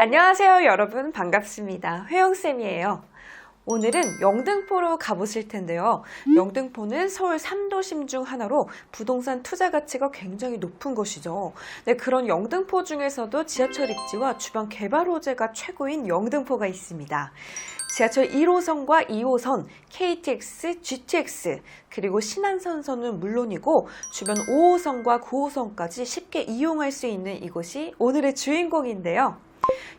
안녕하세요 여러분, 반갑습니다. 회영쌤이에요. 오늘은 영등포로 가보실 텐데요. 영등포는 서울 3도심 중 하나로 부동산 투자 가치가 굉장히 높은 곳이죠. 네, 그런 영등포 중에서도 지하철 입지와 주변 개발 호재가 최고인 영등포가 있습니다. 지하철 1호선과 2호선, KTX, GTX, 그리고 신안선선은 물론이고 주변 5호선과 9호선까지 쉽게 이용할 수 있는 이곳이 오늘의 주인공인데요.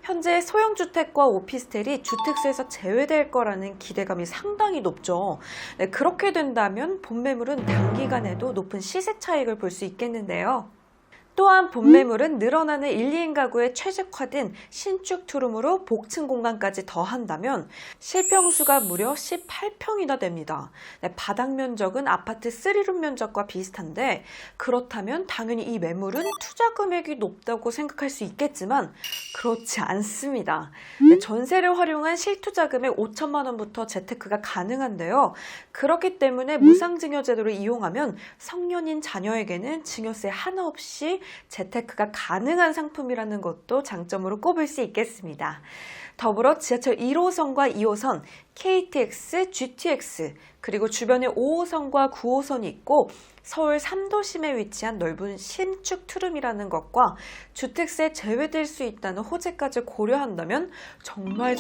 현재 소형주택과 오피스텔이 주택수에서 제외될 거라는 기대감이 상당히 높죠. 네, 그렇게 된다면 본매물은 단기간에도 높은 시세 차익을 볼 수 있겠는데요. 또한 본매물은 늘어나는 1, 2인 가구에 최적화된 신축 투룸으로 복층 공간까지 더한다면 실평수가 무려 18평이나 됩니다. 네, 바닥 면적은 아파트 3룸 면적과 비슷한데 그렇다면 당연히 이 매물은 투자 금액이 높다고 생각할 수 있겠지만 그렇지 않습니다. 네, 전세를 활용한 실투자 금액 5천만 원부터 재테크가 가능한데요. 그렇기 때문에 무상증여 제도를 이용하면 성년인 자녀에게는 증여세 하나 없이 재테크가 가능한 상품이라는 것도 장점으로 꼽을 수 있겠습니다. 더불어 지하철 1호선과 2호선, KTX, GTX, 그리고 주변에 5호선과 9호선이 있고 서울 3도심에 위치한 넓은 신축 투룸이라는 것과 주택세 제외될 수 있다는 호재까지 고려한다면 정말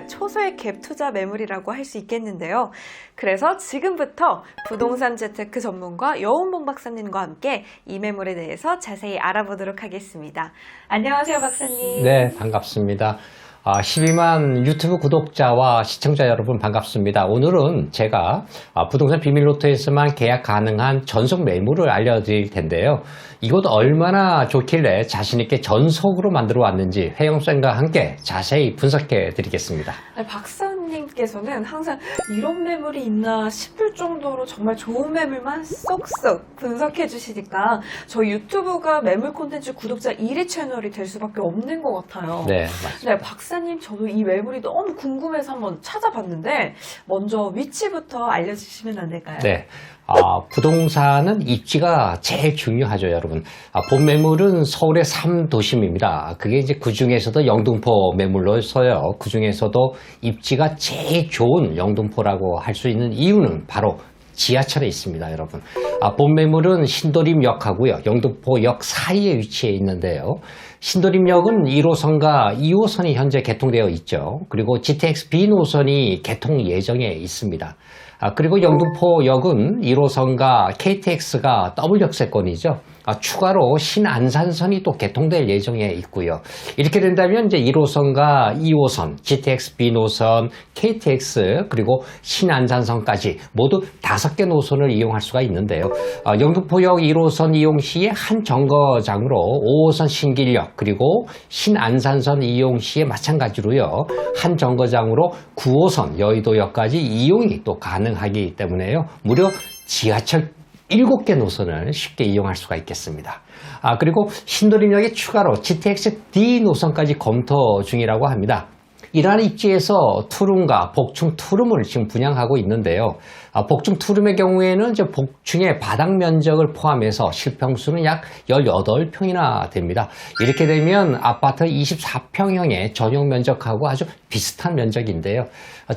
초소의 갭 투자 매물이라고 할 수 있겠는데요. 그래서 지금부터 부동산 재테크 전문가 여운봉 박사님과 함께 이 매물에 대해서 자세히 알아보도록 하겠습니다. 안녕하세요, 박사님. 네, 반갑습니다. 12만 유튜브 구독자와 시청자 여러분 반갑습니다. 오늘은 제가 부동산 비밀노트에서만 계약 가능한 전속 매물을 알려드릴 텐데요. 이곳 얼마나 좋길래 자신있게 전속으로 만들어 왔는지 회영쌤과 함께 자세히 분석해 드리겠습니다. 박사님께서는 항상 이런 매물이 있나 싶을 정도로 정말 좋은 매물만 쏙쏙 분석해 주시니까 저희 유튜브가 매물 콘텐츠 구독자 1위 채널이 될 수밖에 없는 것 같아요. 네, 맞습니다. 네, 박사님, 저도 이 매물이 너무 궁금해서 한번 찾아봤는데 먼저 위치부터 알려주시면 안 될까요? 네. 부동산은 입지가 제일 중요하죠, 여러분. 본 매물은 서울의 3도심입니다. 그게 이제 그 중에서도 영등포 매물로서요. 그 중에서도 입지가 제일 좋은 영등포라고 할 수 있는 이유는 바로 지하철에 있습니다, 여러분. 본 매물은 신도림역하고요, 영등포역 사이에 위치해 있는데요. 신도림역은 1호선과 2호선이 현재 개통되어 있죠. 그리고 GTX B 노선이 개통 예정에 있습니다. 그리고 영등포역은 1호선과 KTX가 더블 역세권이죠. 추가로 신안산선이 또 개통될 예정에 있고요. 이렇게 된다면 이제 1호선과 2호선, GTX B 노선, KTX 그리고 신안산선까지 모두 5개 노선을 이용할 수가 있는데요. 영등포역 1호선 이용 시에 한 정거장으로 5호선 신길역 그리고 신안산선 이용 시에 마찬가지로요. 한 정거장으로 9호선 여의도역까지 이용이 또 가능하기 때문에요. 무려 지하철 7개 노선을 쉽게 이용할 수가 있겠습니다. 그리고 신도림역에 추가로 GTX D 노선까지 검토 중이라고 합니다. 이러한 입지에서 투룸과 복층 투룸을 지금 분양하고 있는데요. 복층 투룸의 경우에는 이제 복층의 바닥 면적을 포함해서 실평수는 약 18평이나 됩니다. 이렇게 되면 아파트 24평형의 전용 면적하고 아주 비슷한 면적인데요.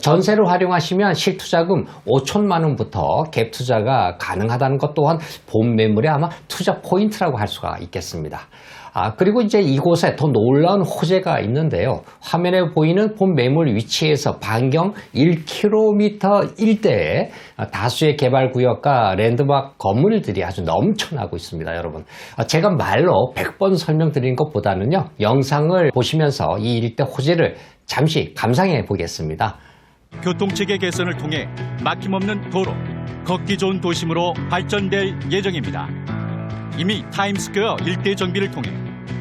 전세를 활용하시면 실투자금 5천만 원부터 갭 투자가 가능하다는 것 또한 본 매물의 아마 투자 포인트라고 할 수가 있겠습니다. 그리고 이제 이곳에 더 놀라운 호재가 있는데요. 화면에 보이는 본 매물 위치에서 반경 1km 일대에 다수의 개발구역과 랜드마크 건물들이 아주 넘쳐나고 있습니다, 여러분. 제가 말로 100번 설명드린 것보다는요, 영상을 보시면서 이 일대 호재를 잠시 감상해 보겠습니다. 교통체계 개선을 통해 막힘없는 도로, 걷기 좋은 도심으로 발전될 예정입니다. 이미 타임스퀘어 일대 정비를 통해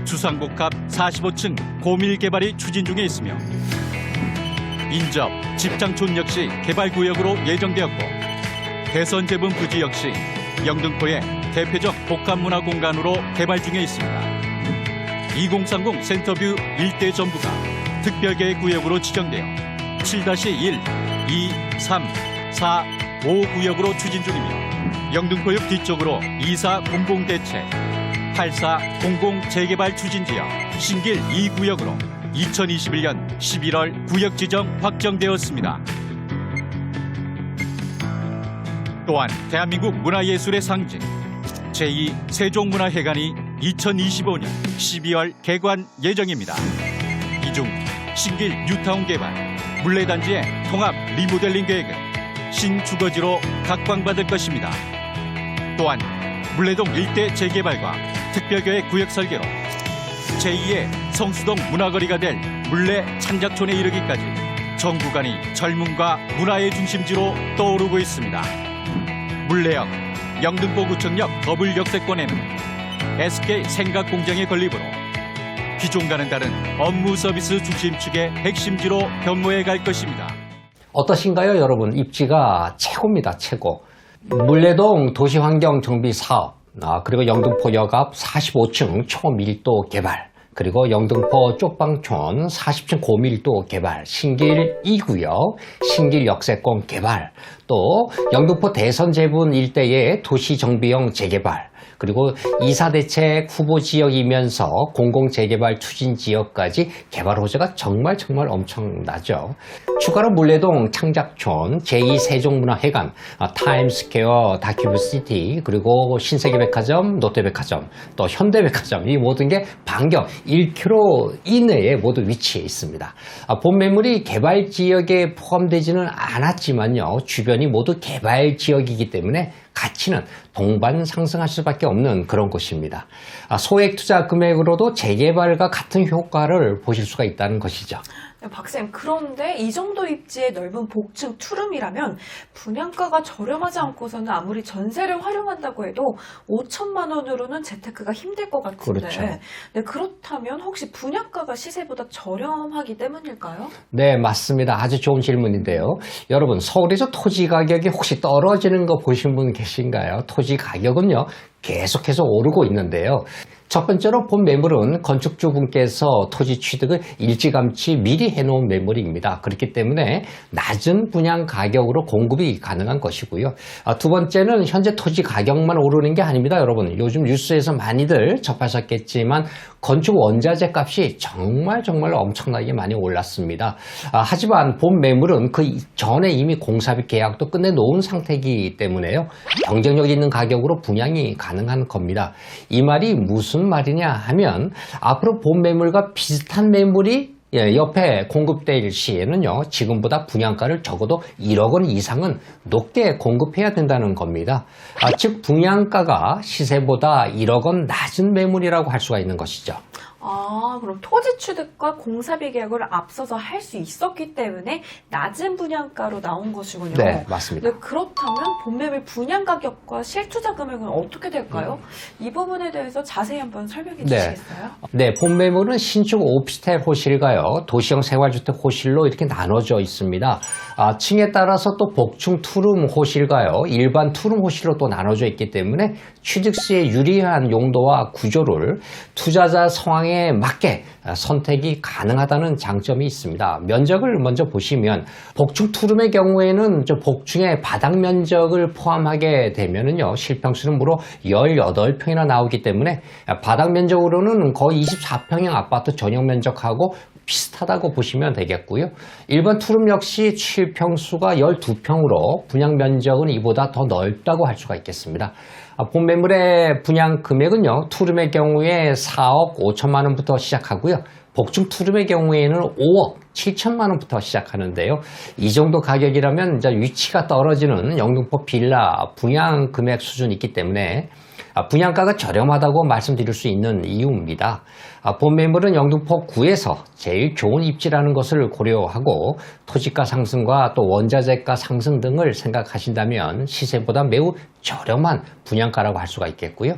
주상복합 45층 고밀 개발이 추진 중에 있으며 인접, 집장촌 역시 개발구역으로 예정되었고 대선제분 부지 역시 영등포의 대표적 복합문화공간으로 개발 중에 있습니다. 2030 센터뷰 일대 전부가 특별계획구역으로 지정되어 7-1, 2, 3, 4, 5구역으로 추진 중이며 영등포역 뒤쪽으로 2400 대책, 8400 재개발 추진 지역 신길 2구역으로 2021년 11월 구역 지정 확정되었습니다. 또한 대한민국 문화예술의 상징 제2 세종문화회관이 2025년 12월 개관 예정입니다. 이 중 신길 뉴타운 개발, 물레단지의 통합 리모델링 계획은 신주거지로 각광받을 것입니다. 또한 물레동 일대 재개발과 특별계획 구역 설계로 제2의 성수동 문화거리가 될 물레 창작촌에 이르기까지 전 구간이 젊음과 문화의 중심지로 떠오르고 있습니다. 물레역, 영등포구청역 더블 역세권에는 SK 생각공장의 건립으로 기존과는 다른 업무 서비스 중심축의 핵심지로 변모해 갈 것입니다. 어떠신가요, 여러분? 입지가 최고입니다, 최고. 물레동 도시환경정비 사업, 그리고 영등포역 앞 45층 초밀도 개발, 그리고 영등포 쪽방촌 40층 고밀도 개발, 신길 2구역, 신길 역세권 개발, 또 영등포 대선 제분 일대의 도시정비형 재개발, 그리고 이사대책 후보 지역이면서 공공재개발 추진 지역까지 개발 호재가 정말 엄청나죠. 추가로 물레동 창작촌, 제2세종문화회관, 타임스퀘어 다큐브시티, 그리고 신세계백화점, 롯데백화점, 또 현대백화점, 이 모든 게 반경 1km 이내에 모두 위치해 있습니다. 본 매물이 개발 지역에 포함되지는 않았지만요, 주변이 모두 개발 지역이기 때문에 가치는 동반 상승할 수밖에 없는 그런 곳입니다. 소액 투자 금액으로도 재개발과 같은 효과를 보실 수가 있다는 것이죠. 박쌤, 그런데 이 정도 입지의 넓은 복층 투룸이라면 분양가가 저렴하지 않고서는 아무리 전세를 활용한다고 해도 5천만 원으로는 재테크가 힘들 것 같은데, 그렇죠. 네, 그렇다면 혹시 분양가가 시세보다 저렴하기 때문일까요? 네, 맞습니다. 아주 좋은 질문인데요. 여러분, 서울에서 토지 가격이 혹시 떨어지는 거 보신 분 계신가요? 토지 가격은요, 계속해서 오르고 있는데요. 첫 번째로 본 매물은 건축주분께서 토지 취득을 일찌감치 미리 해놓은 매물입니다. 그렇기 때문에 낮은 분양 가격으로 공급이 가능한 것이고요. 두 번째는 현재 토지 가격만 오르는 게 아닙니다. 여러분, 요즘 뉴스에서 많이들 접하셨겠지만 건축 원자재 값이 정말 엄청나게 많이 올랐습니다. 하지만 본 매물은 그 전에 이미 공사비 계약도 끝내놓은 상태이기 때문에요, 경쟁력 있는 가격으로 분양이 가능한 겁니다. 이 말이 무슨 말이냐 하면, 앞으로 본 매물과 비슷한 매물이 옆에 공급될 시에는요, 지금보다 분양가를 적어도 1억 원 이상은 높게 공급해야 된다는 겁니다. 즉 분양가가 시세보다 1억 원 낮은 매물이라고 할 수가 있는 것이죠. 그럼 토지 취득과 공사비 계약을 앞서서 할 수 있었기 때문에 낮은 분양가로 나온 것이군요. 네, 맞습니다. 네, 그렇다면 본 매물 분양 가격과 실투자 금액은 어떻게 될까요? 이 부분에 대해서 자세히 한번 설명해 주시겠어요? 네, 본 매물은 신축 오피스텔 호실가요, 도시형 생활주택 호실로 이렇게 나눠져 있습니다. 층에 따라서 또 복층 투룸 호실가요, 일반 투룸 호실로 또 나눠져 있기 때문에 취득 시에 유리한 용도와 구조를 투자자 상황에 맞게 선택이 가능하다는 장점이 있습니다. 면적을 먼저 보시면, 복층 투룸의 경우에는 복층의 바닥 면적을 포함하게 되면은요, 실평수는 무려 18평이나 나오기 때문에 바닥 면적으로는 거의 24평형 아파트 전용 면적하고 비슷하다고 보시면 되겠고요. 일반 투룸 역시 7평수가 12평으로 분양 면적은 이보다 더 넓다고 할 수가 있겠습니다. 본 매물의 분양 금액은요, 투룸의 경우에 4억 5천만 원부터 시작하고요, 복층 투룸의 경우에는 5억 7천만 원부터 시작하는데요. 이 정도 가격이라면 이제 위치가 떨어지는 영등포 빌라 분양 금액 수준이 있기 때문에 분양가가 저렴하다고 말씀드릴 수 있는 이유입니다. 본 매물은 영등포구에서 제일 좋은 입지라는 것을 고려하고 토지가 상승과 또 원자재가 상승 등을 생각하신다면 시세보다 매우 저렴한 분양가라고 할 수가 있겠고요.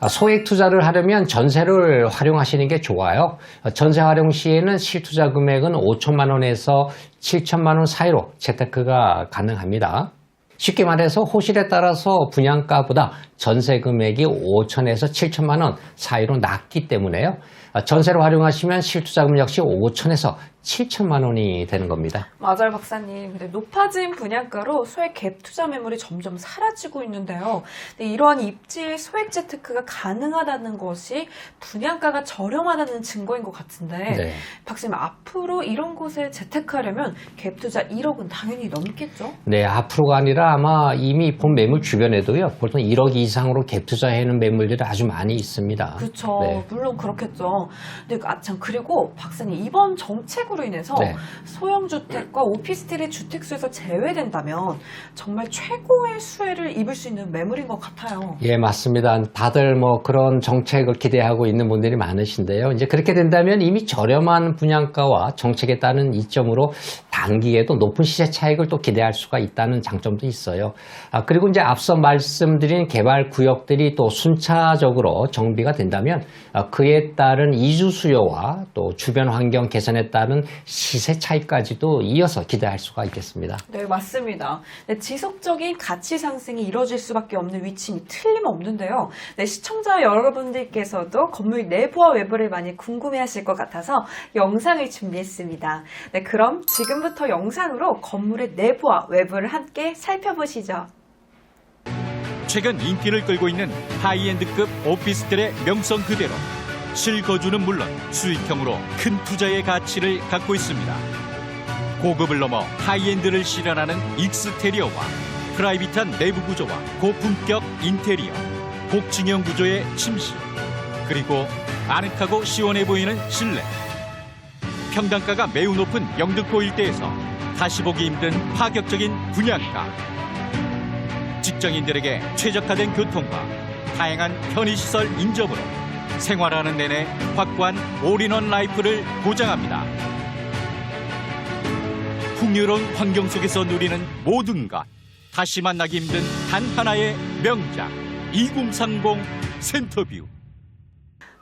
소액 투자를 하려면 전세를 활용하시는 게 좋아요. 전세 활용 시에는 실투자 금액은 5천만 원에서 7천만 원 사이로 재테크가 가능합니다. 쉽게 말해서 호실에 따라서 분양가보다 전세 금액이 5천에서 7천만 원 사이로 낮기 때문에요. 전세로 활용하시면 실투자금 역시 5천에서 7천만 원이 되는 겁니다. 맞아요, 박사님. 근데 높아진 분양가로 소액 갭 투자 매물이 점점 사라지고 있는데요. 근데 이러한 입지의 소액 재테크가 가능하다는 것이 분양가가 저렴하다는 증거인 것 같은데, 네. 박사님, 앞으로 이런 곳에 재테크하려면 갭 투자 1억은 당연히 넘겠죠? 네, 앞으로가 아니라 아마 이미 본 매물 주변에도요, 보통 1억 이상으로 갭 투자하는 매물들이 아주 많이 있습니다. 그렇죠. 네. 물론 그렇겠죠. 근데 참 그리고 박사님, 이번 정책으로 인해서 네. 소형 주택과 오피스텔의 주택수에서 제외된다면 정말 최고의 수혜를 입을 수 있는 매물인 것 같아요. 예, 맞습니다. 다들 뭐 그런 정책을 기대하고 있는 분들이 많으신데요. 이제 그렇게 된다면 이미 저렴한 분양가와 정책에 따른 이점으로 단기에도 높은 시세 차익을 또 기대할 수가 있다는 장점도 있어요. 그리고 이제 앞서 말씀드린 개발 구역들이 또 순차적으로 정비가 된다면 그에 따른 이주 수요와 또 주변 환경 개선에 따른 시세 차익까지도 이어서 기대할 수가 있겠습니다. 네, 맞습니다. 네, 지속적인 가치 상승이 이뤄질 수밖에 없는 위치는 틀림없는데요. 네, 시청자 여러분들께서도 건물 내부와 외부를 많이 궁금해하실 것 같아서 영상을 준비했습니다. 네, 그럼 지금부터 영상으로 건물의 내부와 외부를 함께 살펴보시죠. 최근 인기를 끌고 있는 하이엔드급 오피스텔의 명성 그대로 실거주는 물론 수익형으로 큰 투자의 가치를 갖고 있습니다. 고급을 넘어 하이엔드를 실현하는 익스테리어와 프라이빗한 내부 구조와 고품격 인테리어, 복층형 구조의 침실, 그리고 아늑하고 시원해 보이는 실내. 평당가가 매우 높은 영등포 일대에서 다시 보기 힘든 파격적인 분양가. 직장인들에게 최적화된 교통과 다양한 편의시설 인접으로 생활하는 내내 확고한 올인원 라이프를 보장합니다. 풍요로운 환경 속에서 누리는 모든 것, 다시 만나기 힘든 단 하나의 명작 2030 센터뷰.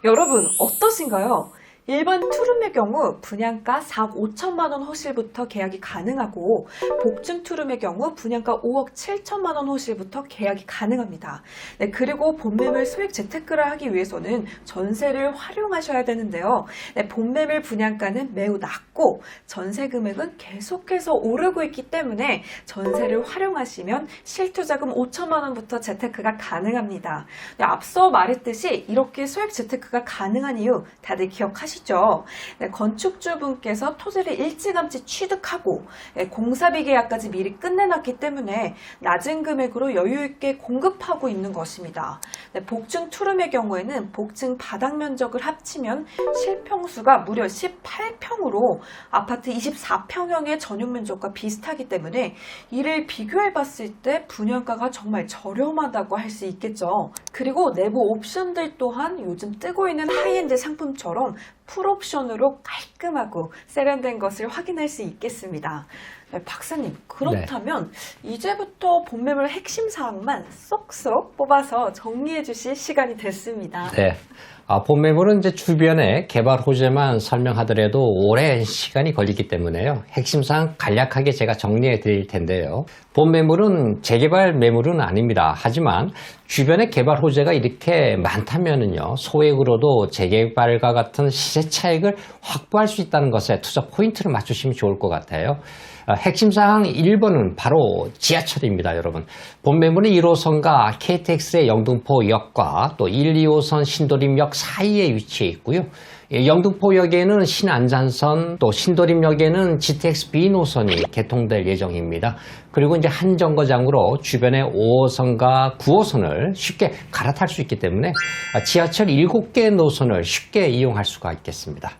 여러분, 어떠신가요? 일반 투룸의 경우 분양가 4억 5천만 원 호실부터 계약이 가능하고 복층 투룸의 경우 분양가 5억 7천만 원 호실부터 계약이 가능합니다. 네, 그리고 본매물 소액 재테크를 하기 위해서는 전세를 활용하셔야 되는데요. 네, 본매물 분양가는 매우 낮고 전세 금액은 계속해서 오르고 있기 때문에 전세를 활용하시면 실투자금 5천만 원부터 재테크가 가능합니다. 네, 앞서 말했듯이 이렇게 소액 재테크가 가능한 이유 다들 기억하시죠? 네, 건축주분께서 토지를 일찌감치 취득하고 공사비 계약까지 미리 끝내놨기 때문에 낮은 금액으로 여유있게 공급하고 있는 것입니다. 네, 복층 투룸의 경우에는 복층 바닥 면적을 합치면 실평수가 무려 18평으로 아파트 24평형의 전용 면적과 비슷하기 때문에 이를 비교해봤을 때 분양가가 정말 저렴하다고 할 수 있겠죠. 그리고 내부 옵션들 또한 요즘 뜨고 있는 하이엔드 상품처럼 풀옵션으로 깔끔하고 세련된 것을 확인할 수 있겠습니다. 네, 박사님, 그렇다면 이제부터 본매물 핵심 사항만 쏙쏙 뽑아서 정리해 주실 시간이 됐습니다. 네. 본매물은 이제 주변에 개발 호재만 설명하더라도 오랜 시간이 걸리기 때문에요. 핵심사항 간략하게 제가 정리해 드릴 텐데요. 본매물은 재개발 매물은 아닙니다. 하지만 주변에 개발 호재가 이렇게 많다면은요, 소액으로도 재개발과 같은 시세 차익을 확보할 수 있다는 것에 투자 포인트를 맞추시면 좋을 것 같아요. 핵심사항 1번은 바로 지하철입니다, 여러분. 본매물은 1호선과 KTX의 영등포역과 또 1, 2호선 신도림역 사이에 위치해 있고요. 영등포역에는 신안산선, 또 신도림역에는 GTX B 노선이 개통될 예정입니다. 그리고 이제 한 정거장으로 주변의 5호선과 9호선을 쉽게 갈아탈 수 있기 때문에 지하철 7개 노선을 쉽게 이용할 수가 있겠습니다.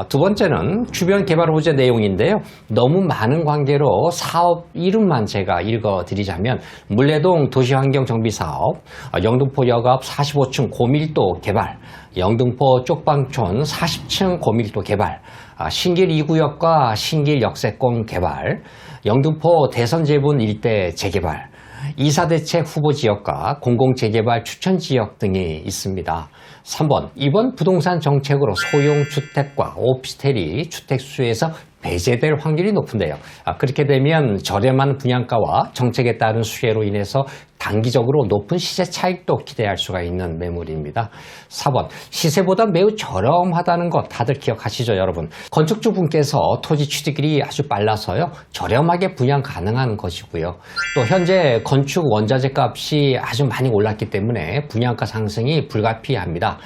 두 번째는 주변 개발 호재 내용인데요. 너무 많은 관계로 사업 이름만 제가 읽어드리자면 물레동 도시환경정비사업, 영등포역 앞 45층 고밀도 개발, 영등포 쪽방촌 40층 고밀도 개발, 신길 2구역과 신길 역세권 개발, 영등포 대선제분 일대 재개발, 이사대책 후보지역과 공공재개발 추천지역 등이 있습니다. 3번, 이번 부동산 정책으로 소형주택과 오피스텔이 주택수에서 배제될 확률이 높은데요. 그렇게 되면 저렴한 분양가와 정책에 따른 수혜로 인해서 단기적으로 높은 시세 차익도 기대할 수가 있는 매물입니다. 4번, 시세보다 매우 저렴하다는 것 다들 기억하시죠, 여러분? 건축주분께서 토지 취득일이 아주 빨라서요, 저렴하게 분양 가능한 것이고요. 또 현재 건축 원자재 값이 아주 많이 올랐기 때문에 분양가 상승이 불가피합니다.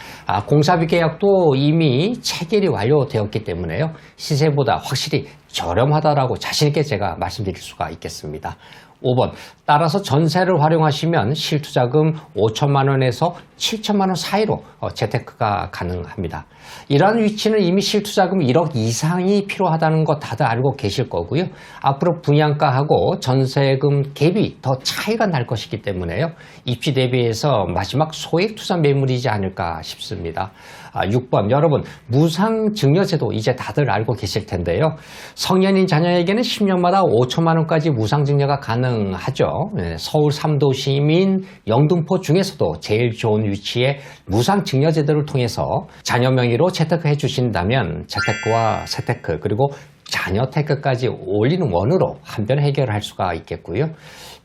공사비 계약도 이미 체결이 완료되었기 때문에요, 시세보다 확실히 저렴하다라고 자신있게 제가 말씀드릴 수가 있겠습니다. 5번, 따라서 전세를 활용하시면 실투자금 5천만 원에서 7천만 원 사이로 재테크가 가능합니다. 이러한 위치는 이미 실투자금 1억 이상이 필요하다는 거 다들 알고 계실 거고요. 앞으로 분양가하고 전세금 갭이 더 차이가 날 것이기 때문에요, 입지 대비해서 마지막 소액 투자 매물이지 않을까 싶습니다. 6번, 여러분, 무상증여제도 이제 다들 알고 계실 텐데요. 성년인 자녀에게는 10년마다 5천만 원까지 무상증여가 가능하죠. 서울 3도시민 영등포 중에서도 제일 좋은 위치에 무상증여제도를 통해서 자녀 명의로 재테크해 주신다면 재테크와 세테크 그리고 자녀 테크까지 올리는 원으로 한변 해결할 수가 있겠고요.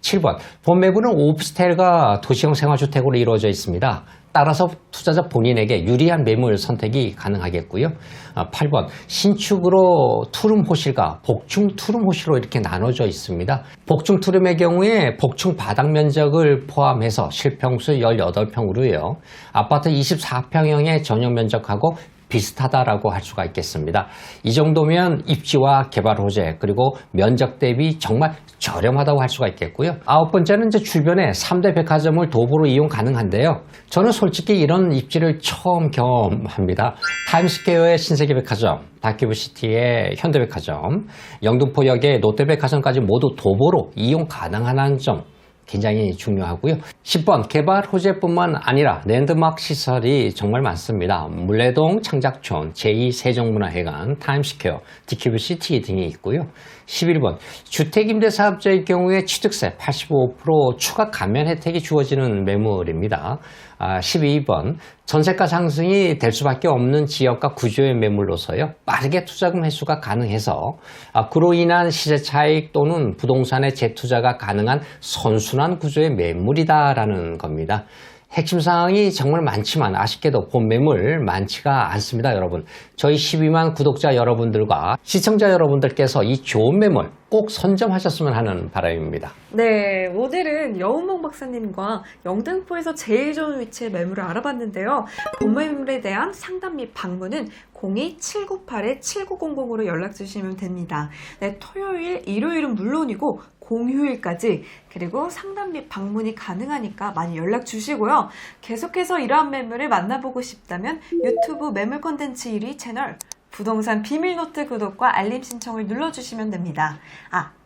7번, 본 매물은 오피스텔과 도시형 생활주택으로 이루어져 있습니다. 따라서 투자자 본인에게 유리한 매물 선택이 가능하겠고요. 8번, 신축으로 투룸 호실과 복층 투룸 호실로 이렇게 나눠져 있습니다. 복층 투룸의 경우에 복층 바닥 면적을 포함해서 실평수 18평으로요. 아파트 24평형의 전용 면적하고 비슷하다라고 할 수가 있겠습니다. 이 정도면 입지와 개발 호재 그리고 면적 대비 정말 저렴하다고 할 수가 있겠고요. 9번째는 이제 주변에 3대 백화점을 도보로 이용 가능한데요. 저는 솔직히 이런 입지를 처음 경험합니다. 타임스퀘어의 신세계 백화점, 다큐브시티의 현대백화점, 영등포역의 롯데백화점까지 모두 도보로 이용 가능한 점 굉장히 중요하고요. 10번, 개발 호재뿐만 아니라 랜드마크 시설이 정말 많습니다. 물레동, 창작촌, 제2세종문화회관, 타임스퀘어, DQBCT 등이 있고요. 11번, 주택임대사업자의 경우에 취득세 85% 추가 감면 혜택이 주어지는 매물입니다. 12번, 전세가 상승이 될 수밖에 없는 지역과 구조의 매물로서요, 빠르게 투자금 회수가 가능해서 그로 인한 시세 차익 또는 부동산의 재투자가 가능한 선순환 구조의 매물이다라는 겁니다. 핵심 사항이 정말 많지만 아쉽게도 본 매물 많지가 않습니다, 여러분. 저희 12만 구독자 여러분들과 시청자 여러분들께서 이 좋은 매물 꼭 선점하셨으면 하는 바람입니다. 네, 오늘은 여운봉 박사님과 영등포에서 제일 좋은 위치의 매물을 알아봤는데요. 본 매물에 대한 상담 및 방문은 02-798-7900으로 연락 주시면 됩니다. 네, 토요일, 일요일은 물론이고 공휴일까지 그리고 상담 및 방문이 가능하니까 많이 연락 주시고요. 계속해서 이러한 매물을 만나보고 싶다면 유튜브 매물 콘텐츠 1위 채널 부동산 비밀노트 구독과 알림 신청을 눌러주시면 됩니다.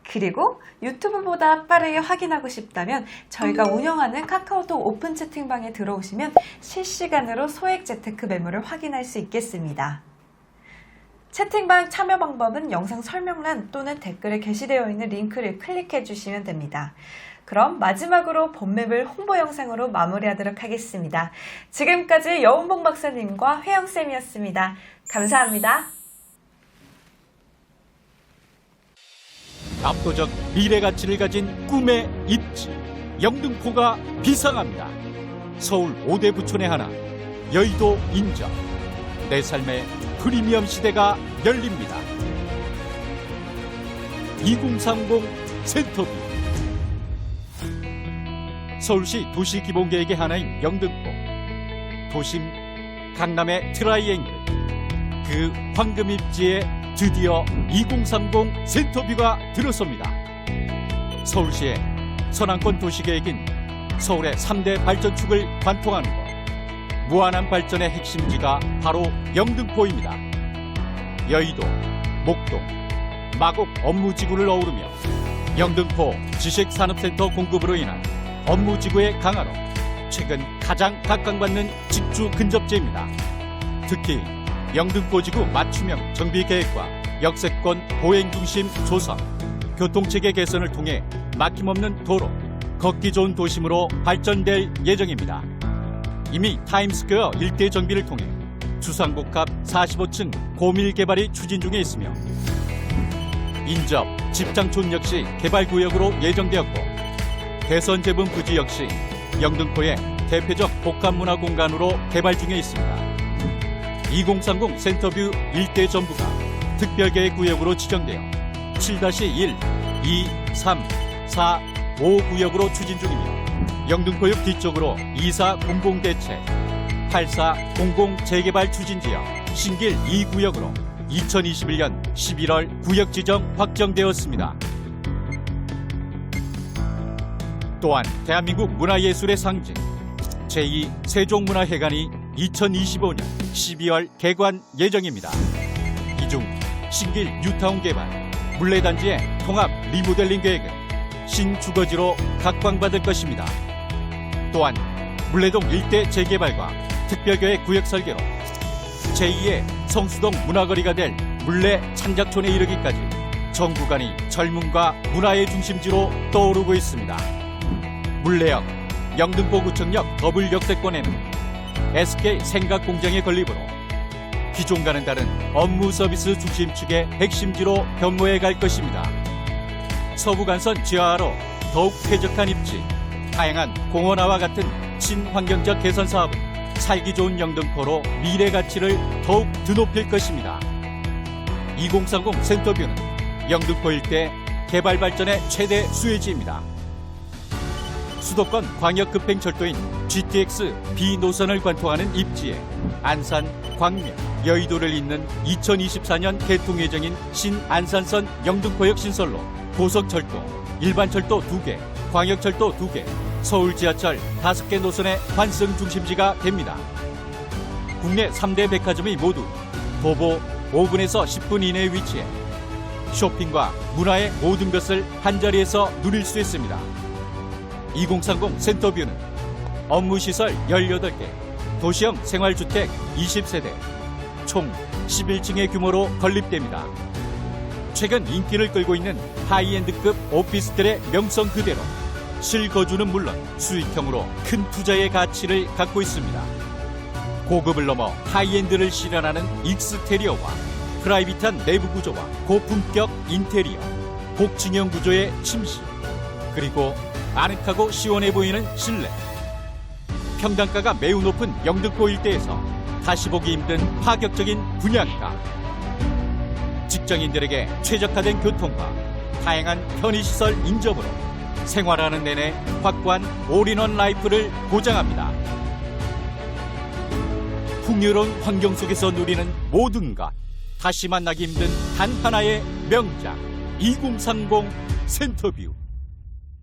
그리고 유튜브보다 빠르게 확인하고 싶다면 저희가 운영하는 카카오톡 오픈 채팅방에 들어오시면 실시간으로 소액 재테크 매물을 확인할 수 있겠습니다. 채팅방 참여 방법은 영상 설명란 또는 댓글에 게시되어 있는 링크를 클릭해 주시면 됩니다. 그럼 마지막으로 본맵을 홍보 영상으로 마무리하도록 하겠습니다. 지금까지 여운봉 박사님과 회영쌤이었습니다. 감사합니다. 압도적 미래 가치를 가진 꿈의 입지 영등포가 비상합니다. 서울 5대 부촌의 하나 여의도 인접 내 삶의 프리미엄 시대가 열립니다. 2030 센터뷰 서울시 도시기본계획의 하나인 영등포 도심 강남의 트라이앵글 그 황금 입지에 드디어 2030 센터뷰가 들어섭니다. 서울시의 선안권 도시계획인 서울의 3대 발전축을 관통하는 것 무한한 발전의 핵심지가 바로 영등포입니다. 여의도, 목동, 마곡 업무지구를 어우르며 영등포 지식산업센터 공급으로 인한 업무지구의 강화로 최근 가장 각광받는 직주 근접지입니다. 특히 영등포지구 맞춤형 정비계획과 역세권 보행중심 조성, 교통체계 개선을 통해 막힘없는 도로, 걷기 좋은 도심으로 발전될 예정입니다. 이미 타임스퀘어 일대 정비를 통해 주상복합 45층 고밀 개발이 추진 중에 있으며 인접, 집장촌 역시 개발구역으로 예정되었고 대선 재분 부지 역시 영등포의 대표적 복합문화공간으로 개발 중에 있습니다. 2030 센터뷰 일대 전부가 특별계획구역으로 지정되어 7-1, 2, 3, 4, 5 구역으로 추진 중이며 영등포역 뒤쪽으로 2400 대책, 8400 재개발 추진지역 신길 2구역으로 2021년 11월 구역 지정 확정되었습니다. 또한 대한민국 문화예술의 상징 제2 세종문화회관이 2025년 12월 개관 예정입니다. 이 중 신길 뉴타운 개발, 물레단지의 통합 리모델링 계획은 신주거지로 각광받을 것입니다. 또한 물레동 일대 재개발과 특별계획 구역 설계로 제2의 성수동 문화거리가 될 물레 창작촌에 이르기까지 전 구간이 젊음과 문화의 중심지로 떠오르고 있습니다. 물레역, 영등포구청역 더블 역세권에는 SK 생각공장의 건립으로 기존과는 다른 업무 서비스 중심축의 핵심지로 변모해 갈 것입니다. 서부간선 지하화로 더욱 쾌적한 입지, 다양한 공원화와 같은 친환경적 개선 사업은 살기 좋은 영등포로 미래 가치를 더욱 드높일 것입니다. 2030 센터뷰는 영등포 일대 개발 발전의 최대 수혜지입니다. 수도권 광역급행철도인 GTX B 노선을 관통하는 입지에 안산, 광명, 여의도를 잇는 2024년 개통 예정인 신안산선 영등포역 신설로 고속철도, 일반철도 2개, 광역철도 2개, 서울 지하철 5개 노선의 환승 중심지가 됩니다. 국내 3대 백화점이 모두 도보 5분에서 10분 이내에 위치해 쇼핑과 문화의 모든 것을 한자리에서 누릴 수 있습니다. 2030 센터뷰는 업무시설 18개, 도시형 생활주택 20세대, 총 11층의 규모로 건립됩니다. 최근 인기를 끌고 있는 하이엔드급 오피스텔의 명성 그대로 실거주는 물론 수익형으로 큰 투자의 가치를 갖고 있습니다. 고급을 넘어 하이엔드를 실현하는 익스테리어와 프라이빗한 내부 구조와 고품격 인테리어, 복층형 구조의 침실, 그리고 아늑하고 시원해 보이는 실내. 평당가가 매우 높은 영등포 일대에서 다시 보기 힘든 파격적인 분양가. 직장인들에게 최적화된 교통과 다양한 편의시설 인접으로 생활하는 내내 확고한 올인원 라이프를 보장합니다. 풍요로운 환경 속에서 누리는 모든 것. 다시 만나기 힘든 단 하나의 명작. 2030 센터뷰.